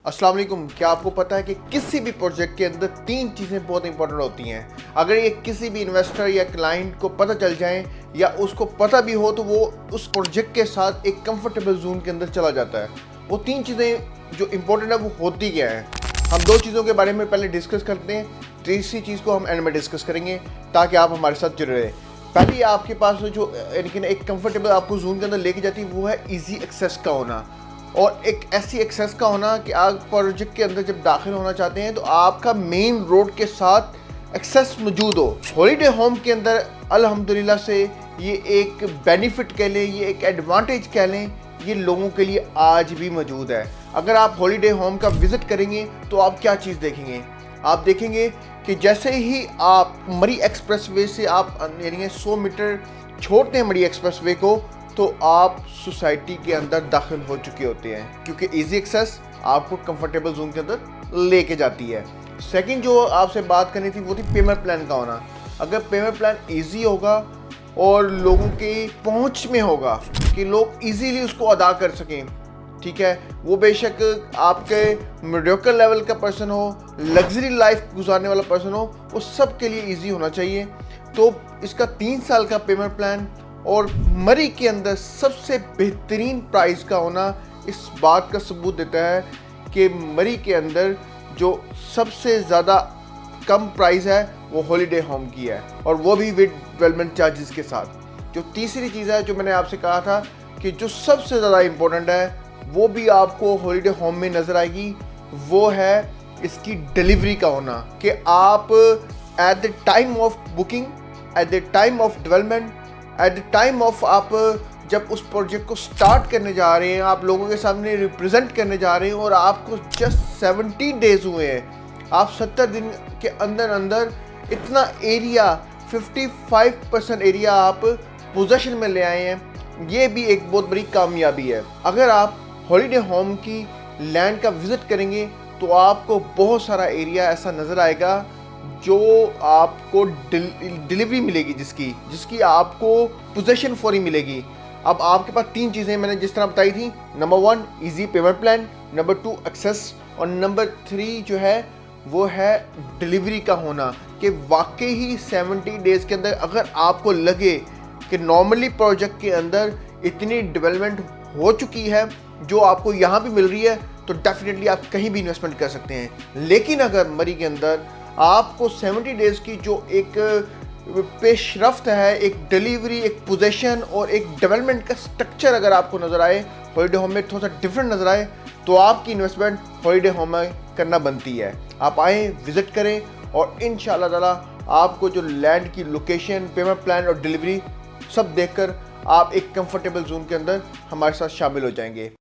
अस्सलाम वालेकुम। क्या आपको पता है कि किसी भी प्रोजेक्ट के अंदर तीन चीज़ें बहुत इंपॉर्टेंट होती हैं। अगर ये किसी भी इन्वेस्टर या क्लाइंट को पता चल जाए या उसको पता भी हो तो वो उस प्रोजेक्ट के साथ एक कंफर्टेबल जोन के अंदर चला जाता है। वो तीन चीज़ें जो इंपॉर्टेंट है वो होती क्या है। हम दो चीज़ों के बारे में पहले डिस्कस करते हैं, तीसरी चीज़ को हम एंड में डिस्कस करेंगे ताकि आप हमारे साथ जुड़े रहें। पहले आपके पास जो यानी एक कंफर्टेबल आपको जोन के अंदर लेके जाती है वो है ईजी एक्सेस का होना, और एक ऐसी एक्सेस का होना कि आप प्रोजेक्ट के अंदर जब दाखिल होना चाहते हैं तो आपका मेन रोड के साथ एक्सेस मौजूद हो। हॉलीडे होम के अंदर अल्हम्दुलिल्लाह से ये एक बेनिफिट कह लें, ये एक एडवांटेज कह लें, ये लोगों के लिए आज भी मौजूद है। अगर आप हॉलीडे होम का विज़िट करेंगे तो आप क्या चीज़ देखेंगे? आप देखेंगे कि जैसे ही आप मरी एक्सप्रेसवे से आप यानी 100 मीटर छोड़ते हैं मरी एक्सप्रेसवे को, तो आप सोसाइटी के अंदर दाखिल हो चुके होते हैं, क्योंकि इजी एक्सेस आपको कंफर्टेबल जोन के अंदर लेके जाती है। सेकंड जो आपसे बात करनी थी वो थी पेमेंट प्लान का होना। अगर पेमेंट प्लान इजी होगा और लोगों की पहुंच में होगा कि लोग इजीली उसको अदा कर सकें, ठीक है, वो बेशक आपके मीडियोकर लेवल का पर्सन हो, लग्जरी लाइफ गुजारने वाला पर्सन हो, वो सब के लिए ईजी होना चाहिए। तो इसका 3 साल का पेमेंट प्लान और मरी के अंदर सबसे बेहतरीन प्राइस का होना इस बात का सबूत देता है कि मरी के अंदर जो सबसे ज़्यादा कम प्राइस है वो हॉलीडे होम की है, और वो भी विद डेवलपमेंट चार्जेस के साथ। जो तीसरी चीज़ है जो मैंने आपसे कहा था कि जो सबसे ज़्यादा इम्पोर्टेंट है वो भी आपको हॉलीडे होम में नज़र आएगी, वो है इसकी डिलीवरी का होना। कि आप at the time of booking, at the time of development, at the time of आप जब उस प्रोजेक्ट को स्टार्ट करने जा रहे हैं, आप लोगों के सामने रिप्रेजेंट करने जा रहे हैं और आपको जस्ट 70 डेज हुए हैं, आप 70 दिन के अंदर अंदर इतना एरिया 55% एरिया आप पोजेशन में ले आए हैं, ये भी एक बहुत बड़ी कामयाबी है। अगर आप हॉलीडे होम की लैंड का विज़िट करेंगे तो आपको बहुत सारा एरिया ऐसा नज़र आएगा जो आपको डिलीवरी मिलेगी, जिसकी आपको पोजेशन फौरी मिलेगी। अब आपके पास तीन चीज़ें मैंने जिस तरह बताई थी, number 1 easy payment plan, number 2 access, और नंबर 3 जो है वो है डिलीवरी का होना। कि वाकई ही 70 डेज़ के अंदर अगर आपको लगे कि नॉर्मली प्रोजेक्ट के अंदर इतनी डेवलपमेंट हो चुकी है जो आपको यहाँ भी मिल रही है, तो डेफिनेटली आप कहीं भी इन्वेस्टमेंट कर सकते हैं। लेकिन अगर मरी के अंदर आपको 70 डेज़ की जो एक पेशरफ्त है, एक डिलीवरी, एक पोजीशन और एक डेवलपमेंट का स्ट्रक्चर अगर आपको नज़र आए, हॉलीडे होम में थोड़ा सा डिफरेंट नज़र आए, तो आपकी इन्वेस्टमेंट हॉलीडे होम में करना बनती है। आप आएँ, विज़िट करें, और इंशाअल्लाह ताला आपको जो लैंड की लोकेशन, पेमेंट प्लान और डिलीवरी सब देखकर आप एक कंफर्टेबल जोन के अंदर हमारे साथ शामिल हो जाएंगे।